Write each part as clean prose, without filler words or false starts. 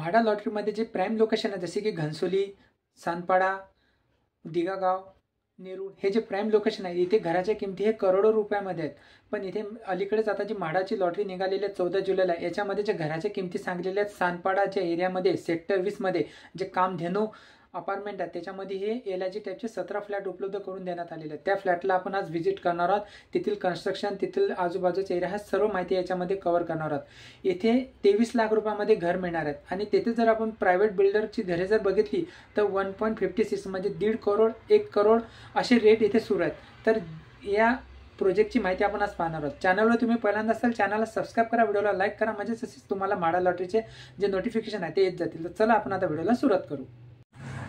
म्हाडा लॉटरीमध्ये जे prime location आहे जसे की घनसोली, सानपाडा, दिगागाव, नेरूळ हे जे प्राईम लोकेशन आहे इथे घराच्या किमती हे करोडो रुपयामध्ये आहेत. पण इथे अलीकडेच आता जी म्हाडाची लॉटरी निघालेली आहे 14 जुलैला, याच्यामध्ये जे घराच्या किमती सांगलेल्या आहेत सानपाडाच्या एरियामध्ये सेक्टर 20मध्ये जे कामधेनू अपार्टमेंट आहे त्याच्यामध्ये हे LIG टाईपचे 17 फ्लॅट उपलब्ध करून देण्यात आलेले आहेत. त्या फ्लॅटला आपण आज व्हिजिट करणार आहोत. तेथील कन्स्ट्रक्शन, तेथील आजूबाजूचा एरिया हा सर्व माहिती याच्यामध्ये कव्हर करणार आहोत. येथे 23 लाख रुपयामध्ये घर मिळणार आहेत आणि तेथे जर आपण प्रायव्हेट बिल्डरची घरे जर बघितली तर 1.56 म्हणजे 1.5 करोड 1 करोड असे रेट इथे सुरू आहेत. तर या प्रोजेक्टची माहिती आपण आज पाहणार आहोत. चॅनलवर तुम्ही पहिल्यांदा असाल चॅनलला सबस्क्राईब करा, व्हिडिओला लाईक करा, म्हणजे तसेच तुम्हाला म्हाडा लॉटरीचे जे नोटिफिकेशन आहे ते येत जातील. तर चला आपण आता व्हिडिओला सुरुवात करू.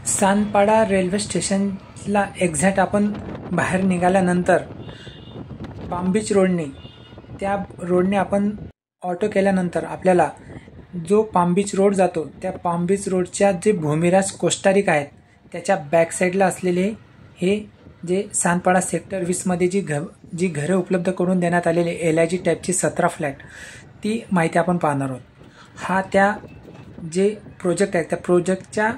सानपाडा रेल्वे स्टेशनला एक्झॅक्ट आपण बाहेर निघाल्यानंतर पाम बीच रोडने, त्या रोडने आपण ऑटो केल्यानंतर आपल्याला जो पाम बीच रोड जातो त्या पाम बीच रोडच्या जे भूमिराज कोस्टारिका आहेत त्याच्या बॅक साईडला असलेले हे जे सानपाडा सेक्टर 20मध्ये जी घरे उपलब्ध करून देण्यात आलेले LIG टाईपची 17 फ्लॅट ती माहिती आपण पाहणार आहोत. हा त्या जे प्रोजेक्ट आहे त्या प्रोजेक्टच्या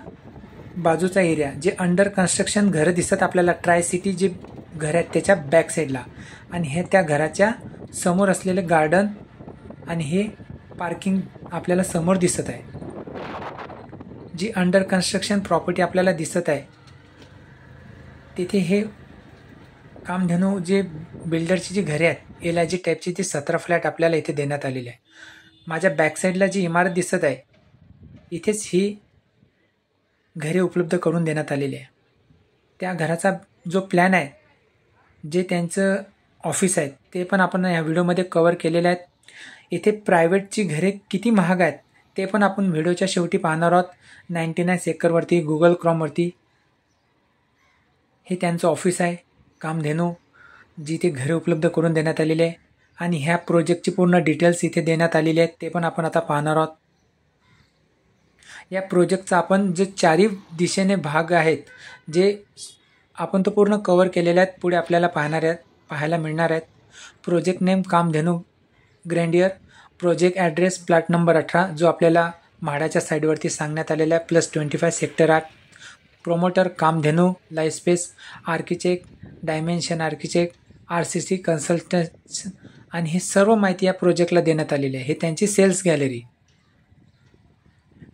बाजूचा एरिया जे अंडर कन्स्ट्रक्शन घरं दिसत आपल्याला ट्राय सिटी जे घर आहेत त्याच्या बॅक साईडला, आणि हे त्या घराच्या समोर असलेले गार्डन आणि हे पार्किंग आपल्याला समोर दिसत आहे. जी अंडर कन्स्ट्रक्शन प्रॉपर्टी आपल्याला दिसत आहे तिथे हे कामधेनू जे बिल्डरची जी घरे आहेत LIG टाईपची ती 17 फ्लॅट आपल्याला इथे देण्यात आलेली आहे. माझ्या बॅक साईडला जी इमारत दिसत आहे इथेच ही घरे उपलब्ध करून देण्यात आलेली आहे. त्या घराचा जो प्लॅन आहे, जे त्यांचं ऑफिस आहे ते पण आपण या व्हिडिओमध्ये कव्हर केलेले आहेत. इथे प्रायव्हेटची घरे किती महाग आहेत ते पण आपण व्हिडिओच्या शेवटी पाहणार आहोत. 99 एकरवरती गुगल क्रोमवरती हे त्यांचं ऑफिस आहे कामधेनू, जिथे घरे उपलब्ध करून देण्यात आलेले आहे. आणि ह्या प्रोजेक्टची पूर्ण डिटेल्स इथे देण्यात आलेले आहेत ते पण आपण आता पाहणार आहोत. या प्रोजेक्टचा आपण जे चारही दिशेने भाग आहेत जे आपण तो पूर्ण कव्हर केलेले आहेत पुढे आपल्याला पाहायला मिळणार आहेत. Project name Kamdhenu grandeur, project address plot number 18 जो आपल्याला म्हाडाच्या साईडवरती सांगण्यात आलेला आहे, +25 sector 8. Promoter Kamdhenu life space, architect dimension architect, RCC consultants, आणि हे सर्व माहिती या प्रोजेक्टला देण्यात आलेली आहे. हे त्यांची सेल्स गॅलरी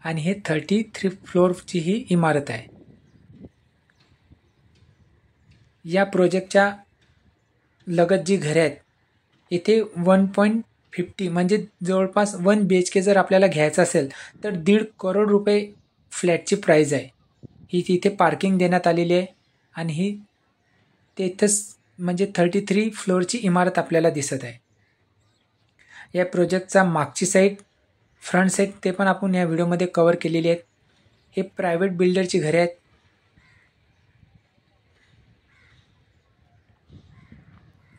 आणि हे 33 फ्लोअरची ही इमारत आहे. या प्रोजेक्टच्या लगत जी घरे आहेत इथे 1.50 म्हणजे जवळपास 1 BHK जर आपल्याला घ्यायचं असेल तर 1.5 करोड रुपये फ्लॅटची प्राईज आहे. ही तिथे पार्किंग देण्यात आलेली आहे आणि ही तेथंच म्हणजे 33 फ्लोअरची इमारत आपल्याला दिसत आहे. या प्रोजेक्टचा मागची साईड, फ्रंट साईड ते पण आपण या व्हिडिओमध्ये कव्हर केलेली आहेत. हे प्रायव्हेट बिल्डरची घरे आहेत.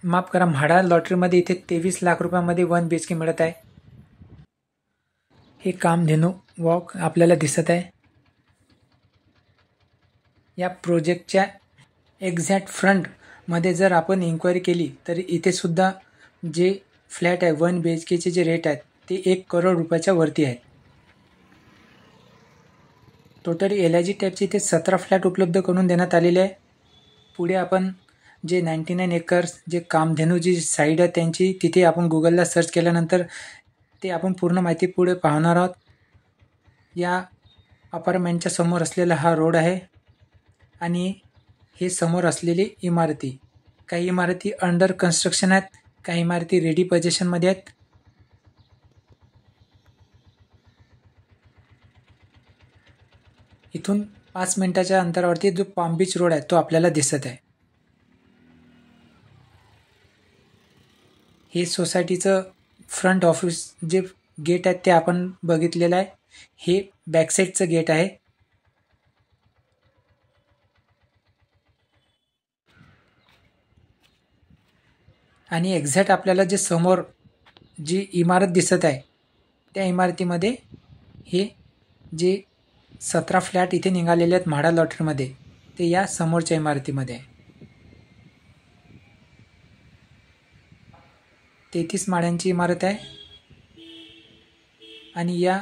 माफ करा, म्हाडा लॉटरीमध्ये इथे 23 लाख रुपयामध्ये 1 BHK मिळत आहे. हे कामधेनू वॉक आपल्याला दिसत आहे. या प्रोजेक्टच्या एक्झॅक्ट फ्रंटमध्ये जर आपण इन्क्वायरी केली तर इथे सुद्धा जे फ्लॅट आहे 1 BHKचे जे रेट आहेत ते 1 करोड रुपयाच्या वरती आहेत. टोटल LIG टाईपचे इथे 17 फ्लॅट उपलब्ध करून देण्यात आलेले आहे. पुढे आपण जे 99 एकर्स जे कामधेनू जी साईड आहे त्यांची, तिथे आपण गुगलला सर्च केल्यानंतर ते आपण पूर्ण माहिती पुढे पाहणार आहोत. या अपार्टमेंटच्या समोर असलेला हा रोड आहे आणि हे समोर असलेली इमारती, काही इमारती अंडर कन्स्ट्रक्शन आहेत, काही इमारती रेडी पोझिशनमध्ये आहेत. इथून 5 मिनिटाच्या अंतरावरती जो पाम बीच रोड आहे तो आपल्याला दिसत आहे. हे सोसायटीचं फ्रंट ऑफिस जे गेट आहे ते आपण बघितलेलं आहे. हे बॅकसाईडचं गेट आहे. आणि एक्झॅक्ट आपल्याला जे समोर जी इमारत दिसत आहे त्या इमारतीमध्ये हे जे 17 फ्लॅट इथे निघालेले आहेत म्हाडा लॉटरीमध्ये ते या समोरच्या इमारतीमध्ये आहे. 33 माळ्यांची इमारत आहे आणि या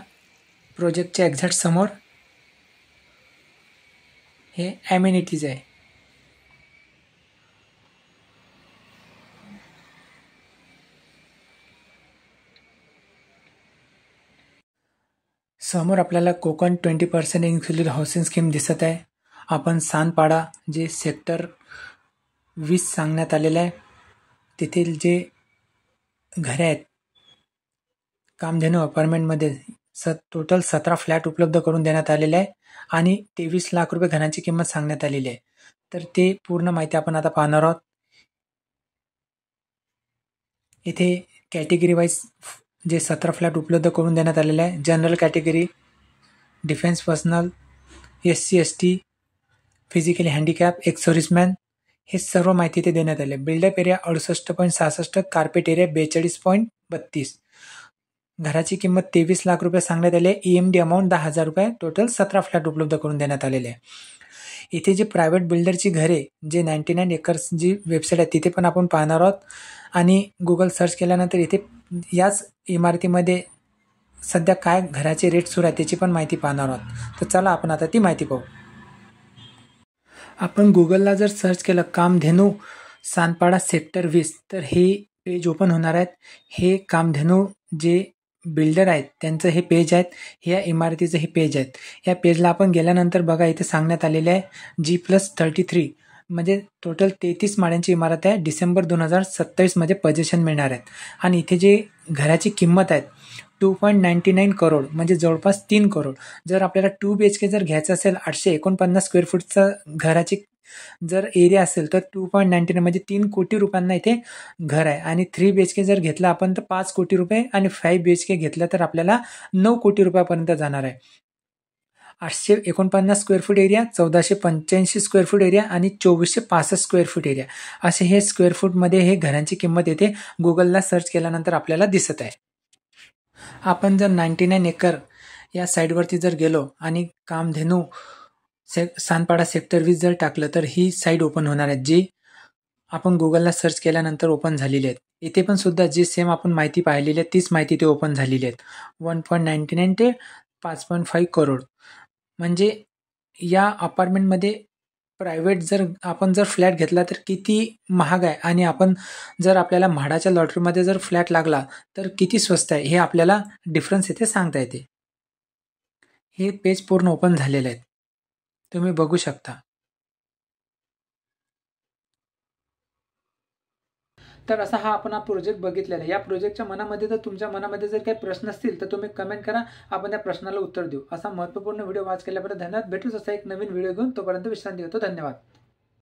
प्रोजेक्टच्या एक्झॅक्ट समोर हे ॲम्युनिटीज आहे. समोर आपल्याला कोकण 20% इन्क्लुसिव्ह हाऊसिंग स्कीम दिसत आहे. आपण सानपाडा जे सेक्टर 20 सांगण्यात आलेलं आहे तेथील जे घरे आहेत कामधेनू अपार्टमेंटमध्ये टोटल 17 फ्लॅट उपलब्ध करून देण्यात आलेले आहे आणि 23 लाख रुपये घरांची किंमत सांगण्यात आलेली आहे. तर ते पूर्ण माहिती आपण आता पाहणार आहोत. इथे कॅटेगरी वाईज जे 17 फ्लॅट उपलब्ध करून देण्यात आलेले आहे. General category, defence personnel, SC ST, physically handicap, ex serviceman, हे सर्व माहिती इथे देण्यात आले. Built up area 68.66, carpet area 42.32. घराची किंमत 23 लाख रुपये सांगण्यात आले. EMD अमाऊंट 10,000 रुपये. टोटल 17 फ्लॅट उपलब्ध करून देण्यात आलेले आहे. इथे जे प्रायव्हेट बिल्डरची घरे जे 99 एकर्स जी वेबसाईट आहे तिथे पण आपण पाहणार आहोत आणि गुगल सर्च केल्यानंतर इथे याच इमारतीमध्ये सध्या काय घराचे रेट सुरू आहे त्याची पण माहिती पाहणार आहोत. तर चला आपण आता ती माहिती पाहू. आपण गुगलला जर सर्च केलं कामधेनू सानपाडा सेक्टर 20 तर हे पेज ओपन होणार आहेत. हे कामधेनू जे बिल्डर आहेत त्यांचं हे पेज आहेत. ह्या इमारतीचं हे पेज आहेत. या पेजला आपण गेल्यानंतर बघा इथे सांगण्यात आलेले आहे G+33 म्हणजे टोटल 33 माळ्यांची इमारत आहे. डिसेंबर 2027 मध्ये पोझिशन मिळणार आहेत. आणि इथे जे घराची किंमत आहे 2.99 करोड म्हणजे जवळपास 3 करोड. जर आपल्याला 2 BHK जर घ्यायचं असेल 849 स्क्वेअर फूटचं घराची जर एरिया असेल तर 2.99 म्हणजे 3 कोटी रुपयांना इथे घर आहे. आणि 3 BHK जर घेतला आपण तर 5 कोटी रुपये आणि 5 BHK घेतलं तर आपल्याला 9 कोटी रुपयापर्यंत जाणार आहे. 849 square foot area, 1485 square foot area आणि 2465 स्क्वेअर फूट एरिया असे हे स्क्वेअर फूटमध्ये हे घरांची किंमत येते. गुगलला सर्च केल्यानंतर आपल्याला दिसत आहे. आपण जर 99 एकर या साईडवरती जर गेलो आणि कामधेनू सानपाडा सेक्टर 20 जर टाकलं तर ही साईड ओपन होणार आहे जी आपण गुगलला सर्च केल्यानंतर ओपन झालेली आहेत. इथे पण सुद्धा जी सेम आपण माहिती पाहिलेली आहे तीच माहिती इथे ओपन झालेली आहेत. 1.99 ते 5.5 करोड म्हणजे या अपार्टमेंटमध्ये प्रायव्हेट जर आपण जर फ्लॅट घेतला तर किती महाग आहे आणि आपण जर आपल्याला म्हाडाच्या लॉटरीमध्ये जर फ्लॅट लागला तर किती स्वस्त आहे हे आपल्याला डिफरन्स इथे सांगता येते. हे पेज पूर्ण ओपन झालेलं आहे, तुम्ही बघू शकता. तर असा हा आपण प्रोजेक्ट बघितलेला आहे. या प्रोजेक्टच्या मनामध्ये जर तुमच्या मनामध्ये जर काही प्रश्न असतील तर तुम्ही कमेंट करा, आपण त्या प्रश्नाला उत्तर देऊ. असा महत्त्वपूर्ण व्हिडिओ वॉच केल्याबद्दल धन्यवाद. भेटूच असा एक नवीन व्हिडिओ घेऊन, तोपर्यंत विश्रांती घेतो. धन्यवाद.